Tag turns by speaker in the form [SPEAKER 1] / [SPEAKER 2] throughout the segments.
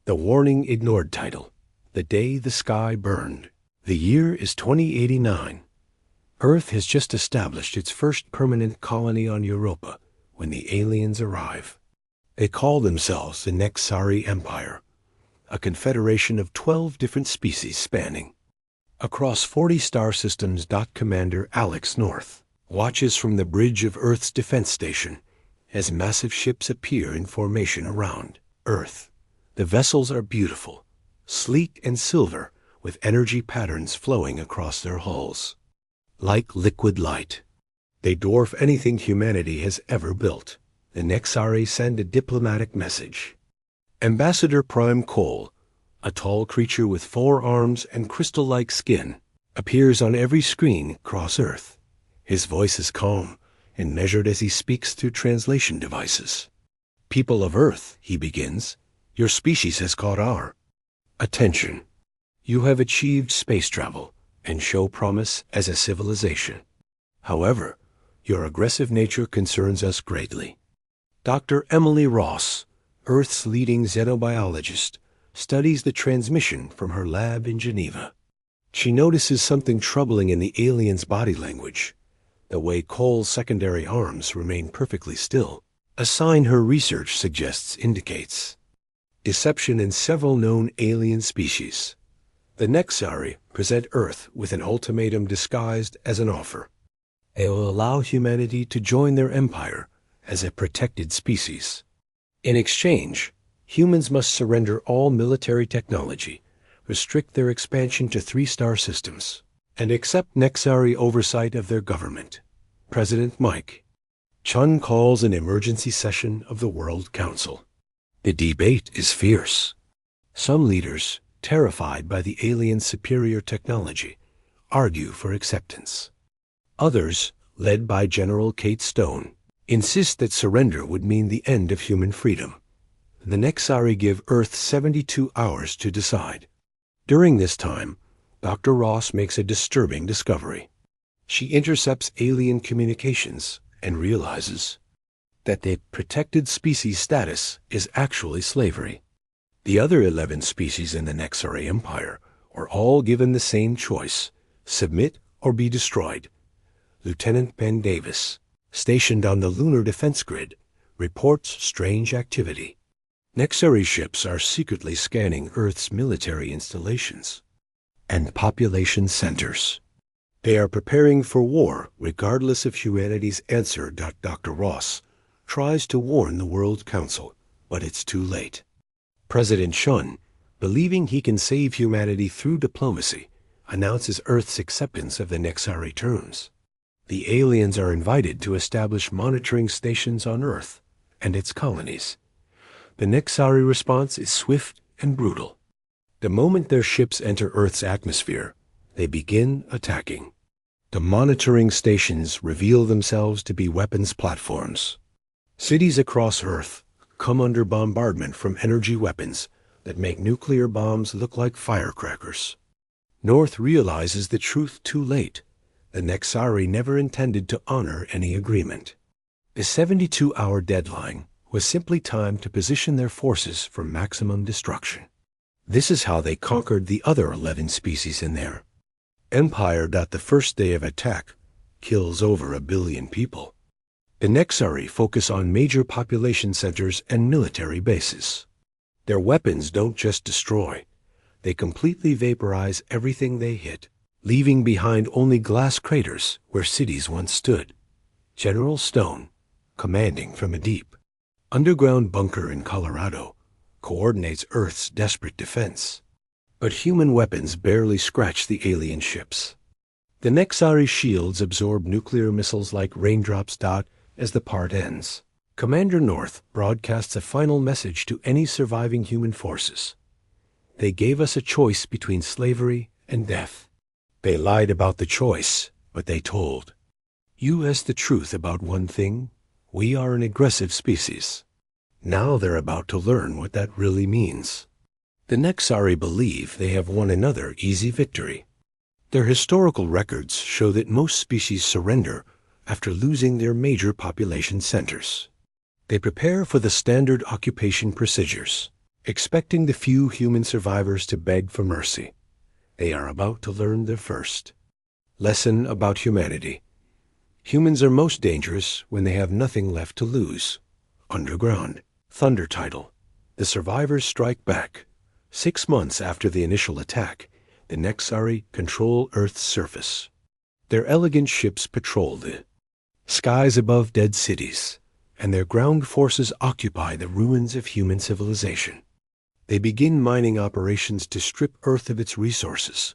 [SPEAKER 1] The warning ignored title. The day the sky burned. The year is 2089. Earth has just established its first permanent colony on Europa when the aliens arrive. They call themselves the Nexari Empire, a confederation of 12 different species spanning across 40 star systems. Commander Alex North watches from the bridge of Earth's defense station as massive ships appear in formation around Earth. The vessels are beautiful, sleek and silver, with energy patterns flowing across their hulls. Like liquid light, they dwarf anything humanity has ever built. The Nexari send a diplomatic message. Ambassador Prime Cole, a tall creature with 4 arms and crystal-like skin, appears on every screen across Earth. His voice is calm and measured as he speaks through translation devices. People of Earth, he begins, your species has caught our attention. You have achieved space travel and show promise as a civilization. However, your aggressive nature concerns us greatly. Dr. Emily Ross, Earth's leading xenobiologist, studies the transmission from her lab in Geneva. She notices something troubling in the alien's body language. The way Cole's secondary arms remain perfectly still, a sign her research suggests indicates deception in several known alien species. The Nexari present Earth with an ultimatum disguised as an offer. They will allow humanity to join their empire as a protected species. In exchange, humans must surrender all military technology, restrict their expansion to 3-star systems, and accept Nexari oversight of their government. President Mike Chun calls an emergency session of the World Council. The debate is fierce. Some leaders, terrified by the alien's superior technology, argue for acceptance. Others, led by General Kate Stone, insist that surrender would mean the end of human freedom. The Nexari give Earth 72 hours to decide. During this time, Dr. Ross makes a disturbing discovery. She intercepts alien communications and realizes that the protected species status is actually slavery. The other 11 species in the Nexari Empire are all given the same choice: submit or be destroyed. Lieutenant Ben Davis, stationed on the lunar defense grid, reports strange activity. Nexari ships are secretly scanning Earth's military installations and population centers. They are preparing for war regardless of humanity's answer. Dr. Ross tries to warn the World Council, but it's too late. President Chun, believing he can save humanity through diplomacy, announces Earth's acceptance of the Nexari terms. The aliens are invited to establish monitoring stations on Earth and its colonies. The Nexari response is swift and brutal. The moment their ships enter Earth's atmosphere, they begin attacking. The monitoring stations reveal themselves to be weapons platforms. Cities across Earth come under bombardment from energy weapons that make nuclear bombs look like firecrackers. North realizes the truth too late. The Nexari never intended to honor any agreement. The 72-hour deadline was simply time to position their forces for maximum destruction. This is how they conquered the other 11 species in their empire. The first day of attack kills over 1 billion people. The Nexari focus on major population centers and military bases. Their weapons don't just destroy, they completely vaporize everything they hit, leaving behind only glass craters where cities once stood. General Stone, commanding from a deep underground bunker in Colorado, coordinates Earth's desperate defense. But human weapons barely scratch the alien ships. The Nexari shields absorb nuclear missiles like raindrops. As the part ends, Commander North broadcasts a final message to any surviving human forces. They gave us a choice between slavery and death. They lied about the choice, but they told U.S. the truth about one thing: we are an aggressive species. Now they're about to learn what that really means. The Nexari believe they have won another easy victory. Their historical records show that most species surrender after losing their major population centers. They prepare for the standard occupation procedures. expecting the few human survivors to beg for mercy. They are about to learn their first lesson about humanity. Humans are most dangerous when they have nothing left to lose. Underground. Thunder title. The survivors strike back. 6 months after the initial attack, the Nexari control Earth's surface. Their elegant ships patrol the skies above dead cities, and their ground forces occupy the ruins of human civilization. They begin mining operations to strip Earth of its resources,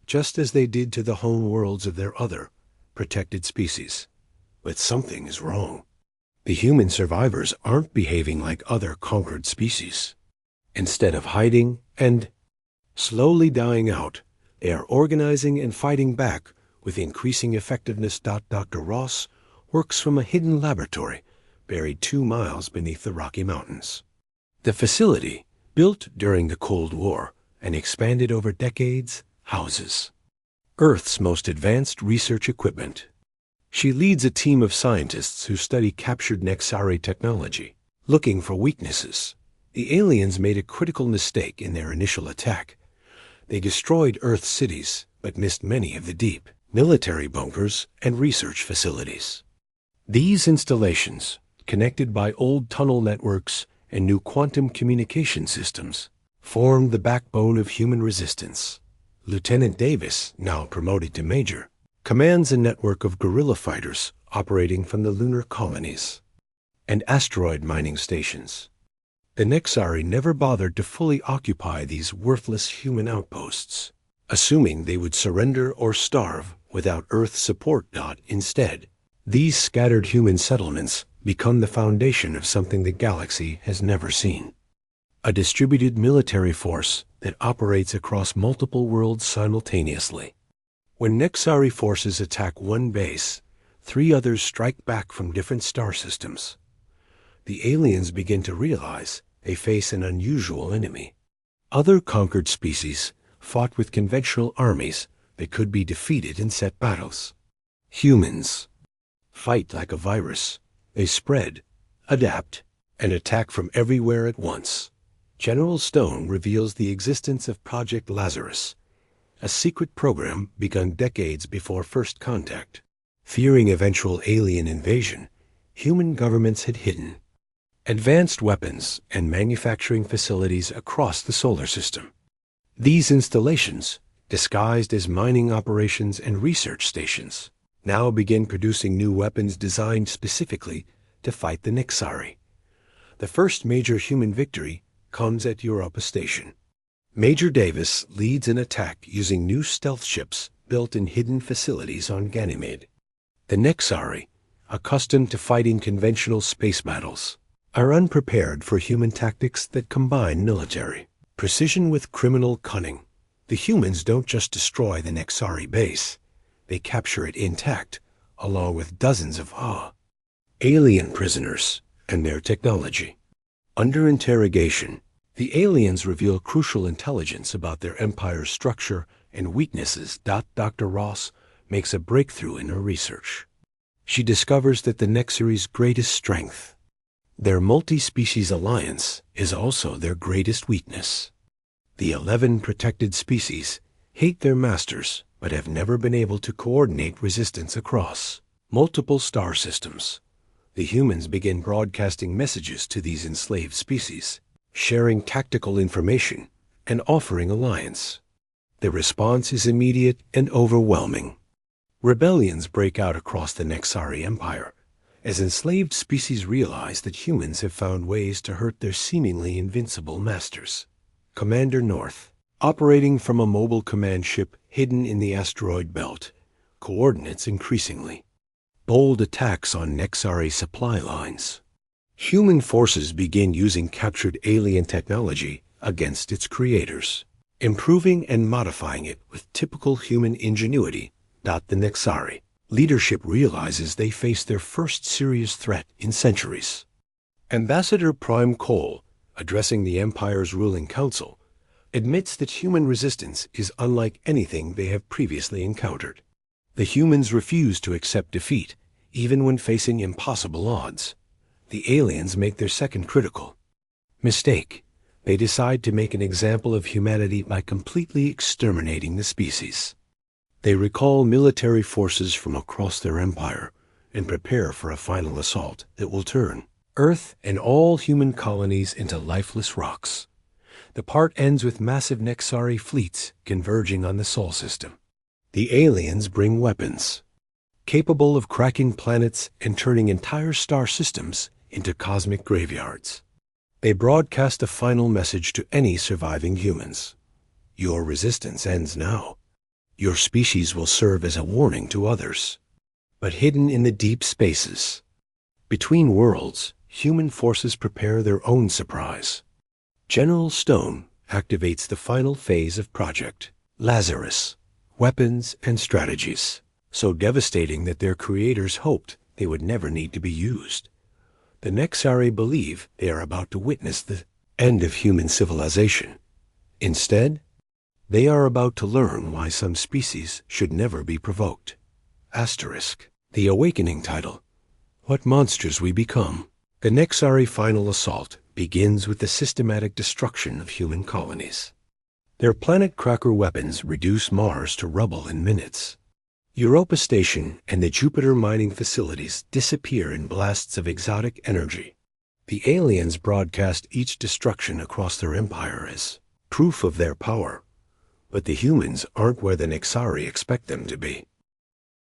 [SPEAKER 1] just as they did to the home worlds of their other protected species. But something is wrong. The human survivors aren't behaving like other conquered species. Instead of hiding and slowly dying out, they are organizing and fighting back with increasing effectiveness. Dr. Ross works from a hidden laboratory buried 2 miles beneath the Rocky Mountains. The facility, built during the Cold War and expanded over decades, houses Earth's most advanced research equipment. She leads a team of scientists who study captured Nexari technology. Looking for weaknesses, the aliens made a critical mistake in their initial attack. They destroyed Earth's cities, but missed many of the deep military bunkers and research facilities. These installations, connected by old tunnel networks and new quantum communication systems, formed the backbone of human resistance. Lieutenant Davis, now promoted to major, commands a network of guerrilla fighters operating from the lunar colonies and asteroid mining stations. The Nexari never bothered to fully occupy these worthless human outposts, assuming they would surrender or starve without Earth support. Instead, these scattered human settlements become the foundation of something the galaxy has never seen: a distributed military force that operates across multiple worlds simultaneously. When Nexari forces attack one base, 3 others strike back from different star systems. The aliens begin to realize they face an unusual enemy. Other conquered species fought with conventional armies that could be defeated in set battles. Humans fight like a virus. They spread, adapt, and attack from everywhere at once. General Stone reveals the existence of Project Lazarus, a secret program begun decades before first contact. Fearing eventual alien invasion, human governments had hidden advanced weapons and manufacturing facilities across the solar system. These installations, disguised as mining operations and research stations, now begin producing new weapons designed specifically to fight the Nexari. The first major human victory comes at Europa Station. Major Davis leads an attack using new stealth ships built in hidden facilities on Ganymede. The Nexari, accustomed to fighting conventional space battles, are unprepared for human tactics that combine military precision with criminal cunning. The humans don't just destroy the Nexari base, they capture it intact, along with dozens of alien prisoners and their technology. Under interrogation, the aliens reveal crucial intelligence about their empire's structure and weaknesses. Dr. Ross makes a breakthrough in her research. She discovers that the Nexari's greatest strength, their multi-species alliance, is also their greatest weakness. The 11 protected species hate their masters but have never been able to coordinate resistance across multiple star systems. The humans begin broadcasting messages to these enslaved species, sharing tactical information and offering alliance. The response is immediate and overwhelming. Rebellions break out across the Nexari Empire as enslaved species realize that humans have found ways to hurt their seemingly invincible masters. Commander North, operating from a mobile command ship hidden in the asteroid belt, coordinates increasingly. Bold attacks on Nexari supply lines. Human forces begin using captured alien technology against its creators, improving and modifying it with typical human ingenuity. The Nexari leadership realizes they face their first serious threat in centuries. Ambassador Prime Cole, addressing the Empire's ruling council, admits that human resistance is unlike anything they have previously encountered. The humans refuse to accept defeat, even when facing impossible odds. The aliens make their second critical mistake. They decide to make an example of humanity by completely exterminating the species. They recall military forces from across their empire and prepare for a final assault that will turn Earth and all human colonies into lifeless rocks. The part ends with massive Nexari fleets converging on the Sol system. The aliens bring weapons, capable of cracking planets and turning entire star systems into cosmic graveyards. They broadcast a final message to any surviving humans. Your resistance ends now. Your species will serve as a warning to others. But hidden in the deep spaces, between worlds, human forces prepare their own surprise. General Stone activates the final phase of Project Lazarus, weapons and strategies, so devastating that their creators hoped they would never need to be used. The Nexari believe they are about to witness the end of human civilization. Instead, they are about to learn why some species should never be provoked. Asterisk. The Awakening title. What monsters we become. The Nexari final assault begins with the systematic destruction of human colonies. Their planet-cracker weapons reduce Mars to rubble in minutes. Europa Station and the Jupiter mining facilities disappear in blasts of exotic energy. The aliens broadcast each destruction across their empire as proof of their power, but the humans aren't where the Nexari expect them to be.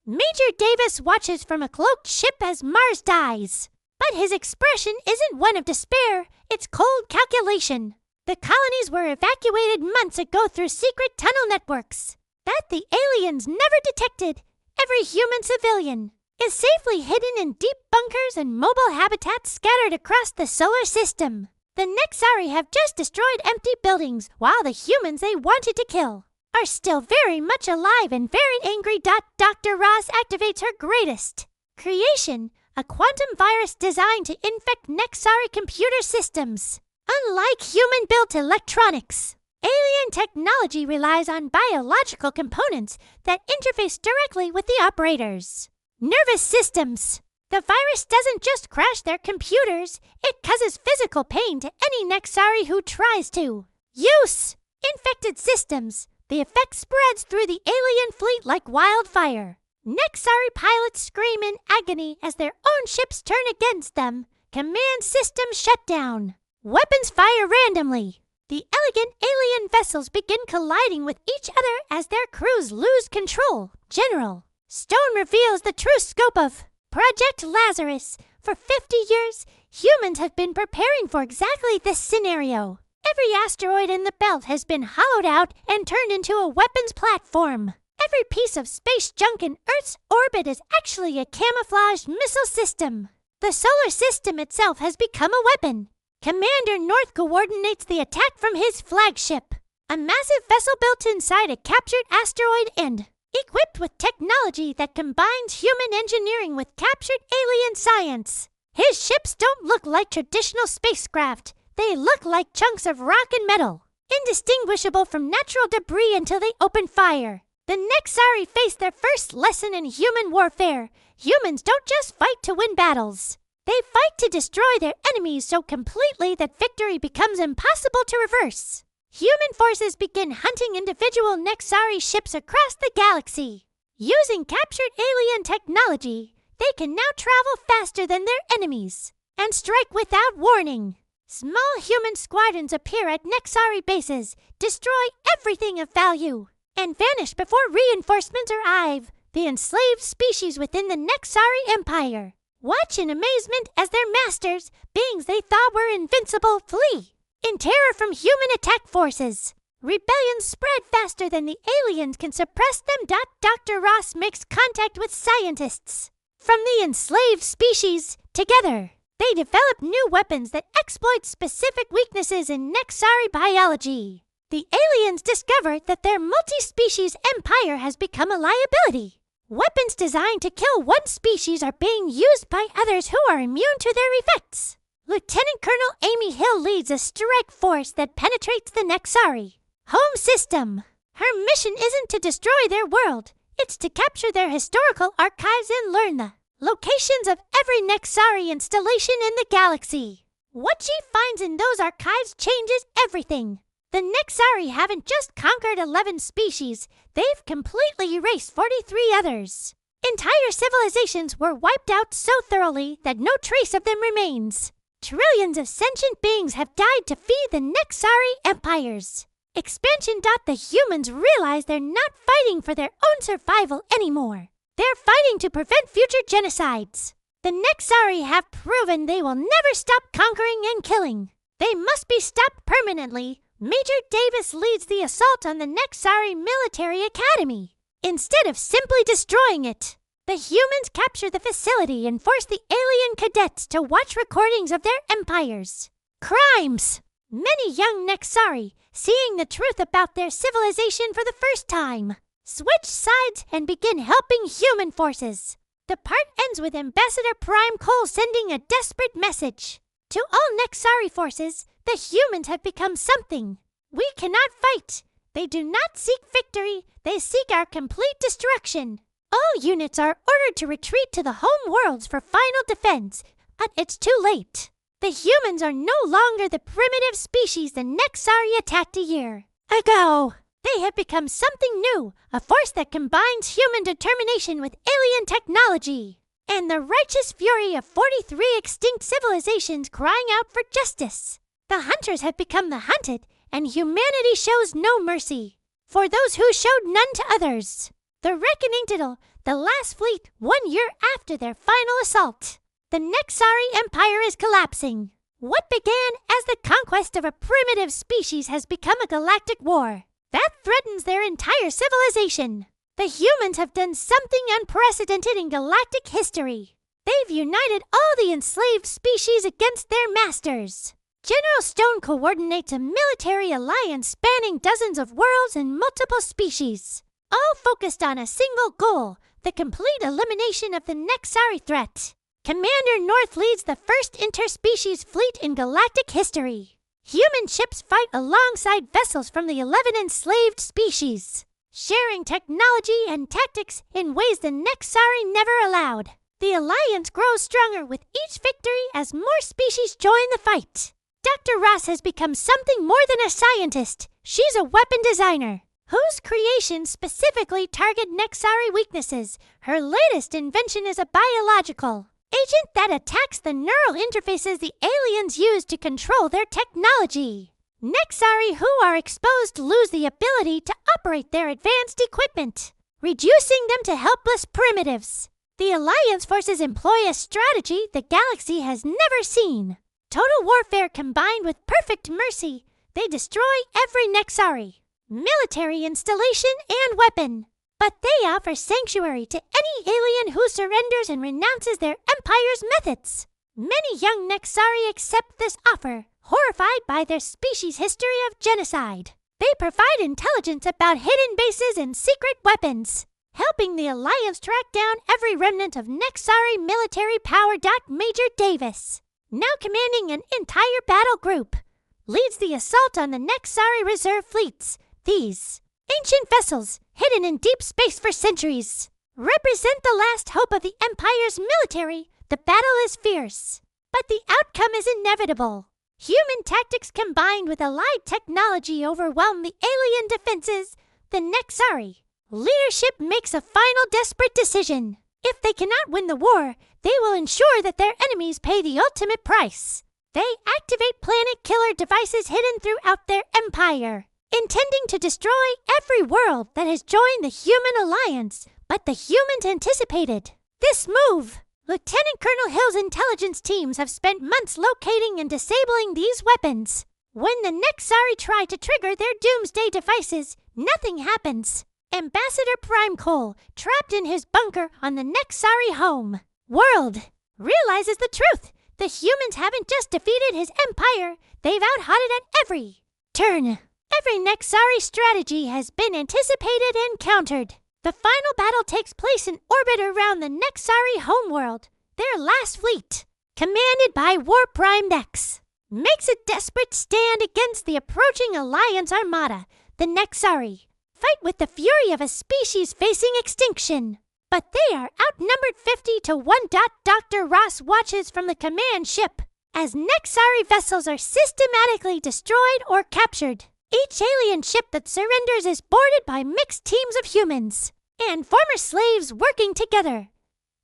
[SPEAKER 2] Major Davis watches from a cloaked ship as Mars dies. But his expression isn't one of despair, it's cold calculation. The colonies were evacuated months ago through secret tunnel networks that the aliens never detected. Every human civilian is safely hidden in deep bunkers and mobile habitats scattered across the solar system. The Nexari have just destroyed empty buildings, while the humans they wanted to kill are still very much alive and very angry. Dr. Ross activates her greatest creation, a quantum virus designed to infect Nexari computer systems. Unlike human-built electronics, alien technology relies on biological components that interface directly with the operators' nervous systems. The virus doesn't just crash their computers, it causes physical pain to any Nexari who tries to use infected systems. The effect spreads through the alien fleet like wildfire. Nexari pilots scream in agony as their own ships turn against them. Command systems shut down. Weapons fire randomly. The elegant alien vessels begin colliding with each other as their crews lose control. General Stone reveals the true scope of Project Lazarus. For 50 years, humans have been preparing for exactly this scenario. Every asteroid in the belt has been hollowed out and turned into a weapons platform. Every piece of space junk in Earth's orbit is actually a camouflaged missile system. The solar system itself has become a weapon. Commander North coordinates the attack from his flagship, a massive vessel built inside a captured asteroid and equipped with technology that combines human engineering with captured alien science. His ships don't look like traditional spacecraft. They look like chunks of rock and metal, indistinguishable from natural debris until they open fire. The Nexari face their first lesson in human warfare. Humans don't just fight to win battles. They fight to destroy their enemies so completely that victory becomes impossible to reverse. Human forces begin hunting individual Nexari ships across the galaxy. Using captured alien technology, they can now travel faster than their enemies and strike without warning. Small human squadrons appear at Nexari bases, destroy everything of value, and vanish before reinforcements arrive. The enslaved species within the Nexari Empire watch in amazement as their masters, beings they thought were invincible, flee in terror from human attack forces. Rebellions spread faster than the aliens can suppress them. Dr. Ross makes contact with scientists from the enslaved species. Together, they develop new weapons that exploit specific weaknesses in Nexari biology. The aliens discover that their multi-species empire has become a liability. Weapons designed to kill one species are being used by others who are immune to their effects. Lieutenant Colonel Amy Hill leads a strike force that penetrates the Nexari home system. Her mission isn't to destroy their world, it's to capture their historical archives and learn the locations of every Nexari installation in the galaxy. What she finds in those archives changes everything. The Nexari haven't just conquered 11 species, they've completely erased 43 others. Entire civilizations were wiped out so thoroughly that no trace of them remains. Trillions of sentient beings have died to feed the Nexari empires. Expansion. The humans realize they're not fighting for their own survival anymore. They're fighting to prevent future genocides. The Nexari have proven they will never stop conquering and killing. They must be stopped permanently. Major Davis leads the assault on the Nexari Military Academy. Instead of simply destroying it, the humans capture the facility and force the alien cadets to watch recordings of their empires. Crimes! Many young Nexari, seeing the truth about their civilization for the first time, switch sides and begin helping human forces. The part ends with Ambassador Prime Cole sending a desperate message. To all Nexari forces, the humans have become something. We cannot fight. They do not seek victory. They seek our complete destruction. All units are ordered to retreat to the home worlds for final defense, but it's too late. The humans are no longer the primitive species the Nexari attacked a year ago. They have become something new, a force that combines human determination with alien technology, and the righteous fury of 43 extinct civilizations crying out for justice. The hunters have become the hunted, and humanity shows no mercy for those who showed none to others. The reckoning title, the last fleet 1 year after their final assault. The Nexari Empire is collapsing. What began as the conquest of a primitive species has become a galactic war that threatens their entire civilization. The humans have done something unprecedented in galactic history. They've united all the enslaved species against their masters. General Stone coordinates a military alliance spanning dozens of worlds and multiple species, all focused on a single goal, the complete elimination of the Nexari threat. Commander North leads the first interspecies fleet in galactic history. Human ships fight alongside vessels from the 11 enslaved species, sharing technology and tactics in ways the Nexari never allowed. The alliance grows stronger with each victory as more species join the fight. Dr. Ross has become something more than a scientist. She's a weapon designer whose creations specifically target Nexari weaknesses. Her latest invention is a biological agent that attacks the neural interfaces the aliens use to control their technology. Nexari who are exposed lose the ability to operate their advanced equipment, reducing them to helpless primitives. The Alliance forces employ a strategy the galaxy has never seen. Total warfare combined with perfect mercy, they destroy every Nexari, military installation, and weapon. But they offer sanctuary to any alien who surrenders and renounces their empire's methods. Many young Nexari accept this offer, horrified by their species' history of genocide. They provide intelligence about hidden bases and secret weapons, helping the Alliance track down every remnant of Nexari military power. Major Davis, now commanding an entire battle group, leads the assault on the Nexari reserve fleets. These ancient vessels, hidden in deep space for centuries, represent the last hope of the Empire's military. The battle is fierce, but the outcome is inevitable. Human tactics combined with allied technology overwhelm the alien defenses. The Nexari leadership makes a final desperate decision. If they cannot win the war, they will ensure that their enemies pay the ultimate price. They activate planet killer devices hidden throughout their empire, intending to destroy every world that has joined the human alliance. But the humans anticipated this move. Lieutenant Colonel Hill's intelligence teams have spent months locating and disabling these weapons. When the Nexari try to trigger their doomsday devices, nothing happens. Ambassador Prime Cole, trapped in his bunker on the Nexari home world, realizes the truth. The humans haven't just defeated his empire, they've out-hot it at every turn. Every Nexari strategy has been anticipated and countered. The final battle takes place in orbit around the Nexari homeworld. Their last fleet, commanded by War Prime Nex, makes a desperate stand against the approaching Alliance armada. The Nexari fight with the fury of a species facing extinction, but they are outnumbered 50 to 1. Dr. Ross watches from the command ship as Nexari vessels are systematically destroyed or captured. Each alien ship that surrenders is boarded by mixed teams of humans and former slaves working together.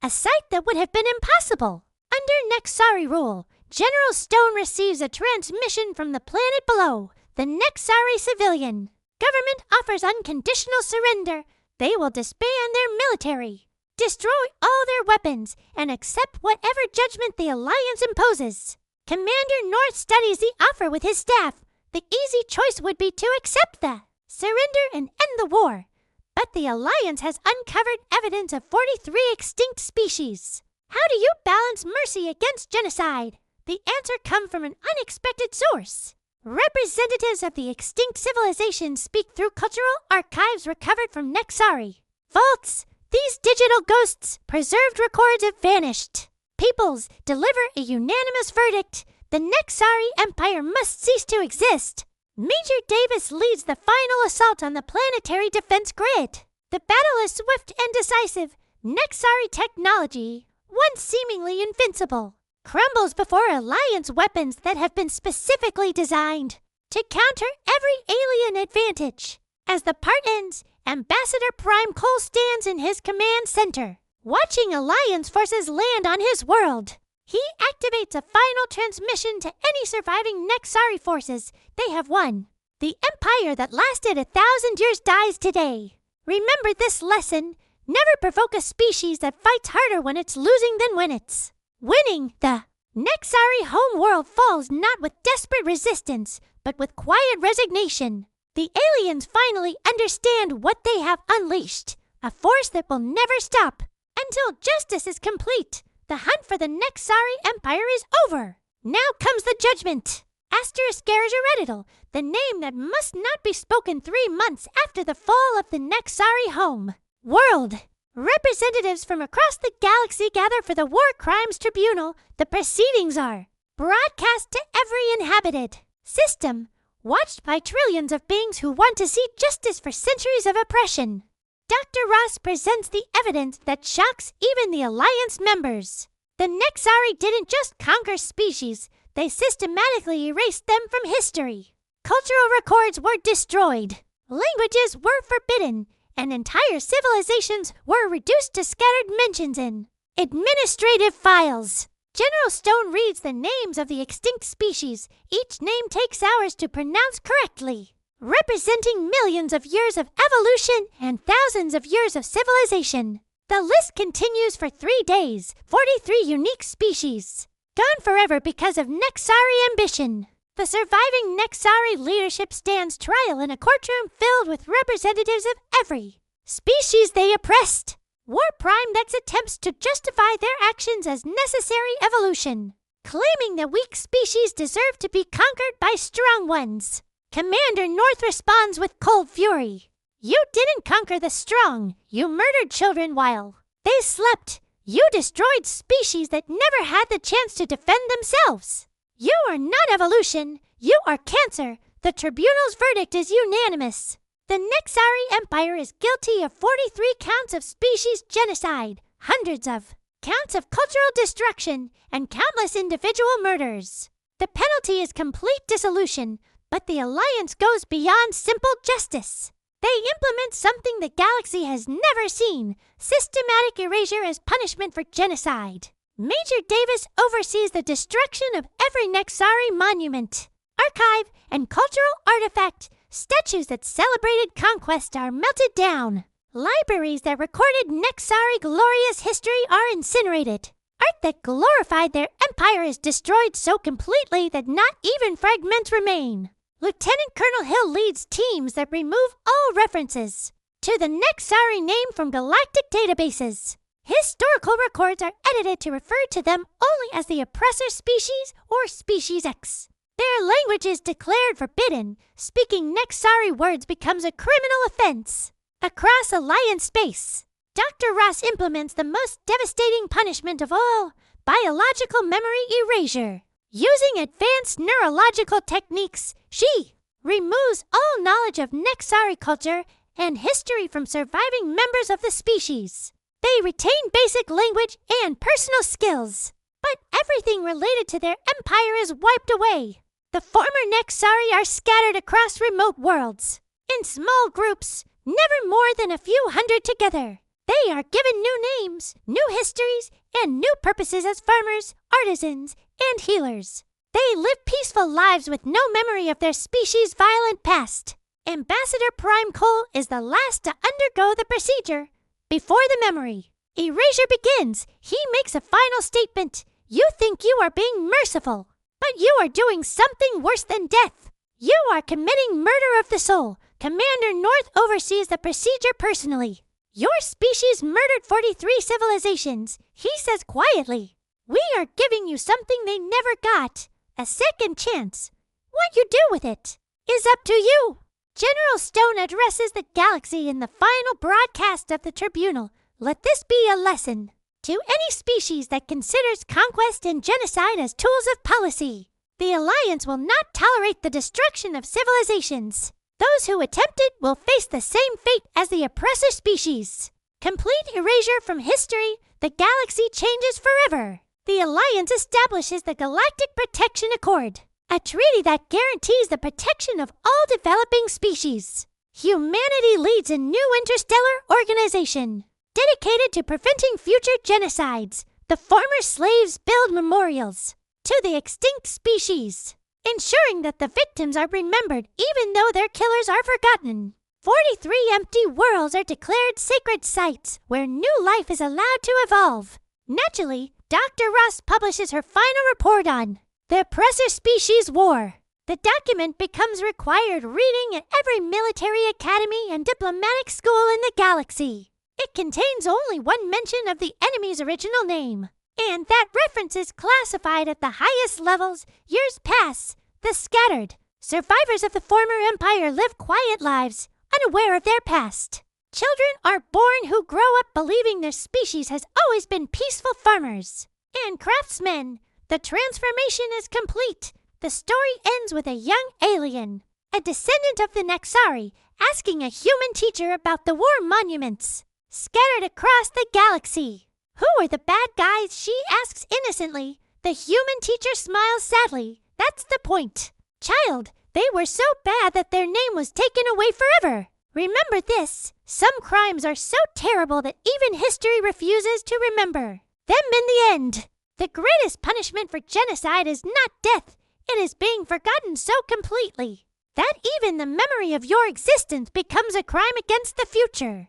[SPEAKER 2] A sight that would have been impossible. Under Nexari rule, General Stone receives a transmission from the planet below, the Nexari civilian. Government offers unconditional surrender. They will disband their military, destroy all their weapons, and accept whatever judgment the Alliance imposes. Commander North studies the offer with his staff. The easy choice would be to accept the surrender and end the war. But the Alliance has uncovered evidence of 43 extinct species. How do you balance mercy against genocide? The answer comes from an unexpected source. Representatives of the extinct civilization speak through cultural archives recovered from Nexari. Vaults, these digital ghosts, preserved records have vanished. Peoples deliver a unanimous verdict. The Nexari Empire must cease to exist. Major Davis leads the final assault on the planetary defense grid. The battle is swift and decisive. Nexari technology, once seemingly invincible, crumbles before Alliance weapons that have been specifically designed to counter every alien advantage. As the part ends, Ambassador Prime Cole stands in his command center, watching Alliance forces land on his world. He activates a final transmission to any surviving Nexari forces. They have won. The empire that lasted 1,000 years dies today. Remember this lesson. Never provoke a species that fights harder when it's losing than when it's winning. The Nexari home world falls not with desperate resistance, but with quiet resignation. The aliens finally understand what they have unleashed, a force that will never stop. Until justice is complete, the hunt for the Nexari Empire is over. Now comes the judgment. Asterisk-Hereditable, the name that must not be spoken 3 months after the fall of the Nexari home world. Representatives from across the galaxy gather for the War Crimes Tribunal. The proceedings are broadcast to every inhabited system, watched by trillions of beings who want to see justice for centuries of oppression. Dr. Ross presents the evidence that shocks even the Alliance members. The Nexari didn't just conquer species, they systematically erased them from history. Cultural records were destroyed. Languages were forbidden, and entire civilizations were reduced to scattered mentions in administrative files. General Stone reads the names of the extinct species. Each name takes hours to pronounce correctly, representing millions of years of evolution and thousands of years of civilization. The list continues for 3 days, 43 unique species, gone forever because of Nexari ambition. The surviving Nexari leadership stands trial in a courtroom filled with representatives of every species they oppressed. War Prime Nex attempts to justify their actions as necessary evolution, claiming that weak species deserve to be conquered by strong ones. Commander North responds with cold fury. You didn't conquer the strong. You murdered children while they slept. You destroyed species that never had the chance to defend themselves. You are not evolution. You are cancer. The tribunal's verdict is unanimous. The Nexari Empire is guilty of 43 counts of species genocide, hundreds of counts of cultural destruction, and countless individual murders. The penalty is complete dissolution, but the Alliance goes beyond simple justice. They implement something the galaxy has never seen, systematic erasure as punishment for genocide. Major Davis oversees the destruction of every Nexari monument, archive, and cultural artifact. Statues that celebrated conquest are melted down. Libraries that recorded Nexari glorious history are incinerated. Art that glorified their empire is destroyed so completely that not even fragments remain. Lieutenant Colonel Hill leads teams that remove all references to the Nexari name from galactic databases. Historical records are edited to refer to them only as the oppressor species or Species X. Their language is declared forbidden. Speaking Nexari words becomes a criminal offense. Across Alliance space, Dr. Ross implements the most devastating punishment of all, biological memory erasure. Using advanced neurological techniques, she removes all knowledge of Nexari culture and history from surviving members of the species. They retain basic language and personal skills, but everything related to their empire is wiped away. The former Nexari are scattered across remote worlds, in small groups, never more than a few hundred together. They are given new names, new histories, and new purposes as farmers, artisans, and healers. They live peaceful lives with no memory of their species' violent past. Ambassador Prime Cole is the last to undergo the procedure. Before the memory erasure begins, he makes a final statement. You think you are being merciful, but you are doing something worse than death. You are committing murder of the soul. Commander North oversees the procedure personally. Your species murdered 43 civilizations, he says quietly. We are giving you something they never got, a second chance. What you do with it is up to you. General Stone addresses the galaxy in the final broadcast of the tribunal. Let this be a lesson to any species that considers conquest and genocide as tools of policy. The Alliance will not tolerate the destruction of civilizations. Those who attempt it will face the same fate as the oppressor species. Complete erasure from history, the galaxy changes forever. The Alliance establishes the Galactic Protection Accord, a treaty that guarantees the protection of all developing species. Humanity leads a new interstellar organization, dedicated to preventing future genocides. The former slaves build memorials to the extinct species, ensuring that the victims are remembered even though their killers are forgotten. 43 empty worlds are declared sacred sites where new life is allowed to evolve. Naturally, Dr. Ross publishes her final report on the oppressor species war. The document becomes required reading at every military academy and diplomatic school in the galaxy. It contains only one mention of the enemy's original name, and that reference is classified at the highest levels. Years pass. The scattered survivors of the former empire live quiet lives, unaware of their past. Children are born who grow up believing their species has always been peaceful farmers and craftsmen. The transformation is complete. The story ends with a young alien, a descendant of the Nexari, asking a human teacher about the war monuments scattered across the galaxy. Who are the bad guys? She asks innocently. The human teacher smiles sadly. That's the point. Child, they were so bad that their name was taken away forever. Remember this. Some crimes are so terrible that even history refuses to remember them in the end. The greatest punishment for genocide is not death. It is being forgotten so completely that even the memory of your existence becomes a crime against the future.